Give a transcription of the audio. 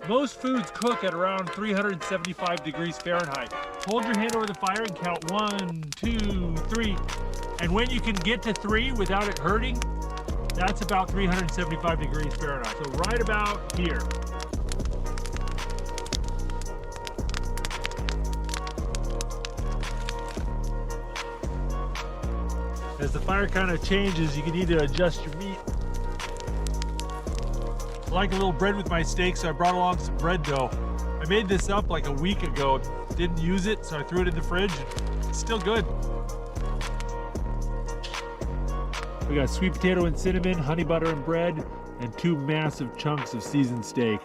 Most foods cook at around 375 degrees Fahrenheit. Hold your hand over the fire and count 1, 2, 3. And when you can get to 3 without it hurting, that's about 375 degrees Fahrenheit. So right about here. As the fire kind of changes, you can need to adjust your meat. I like a little bread with my steak, so I brought along some bread dough. I made this up like a week ago. Didn't use it, so I threw it in the fridge. It's still good. We got sweet potato and cinnamon, honey butter and bread, and 2 massive chunks of seasoned steak.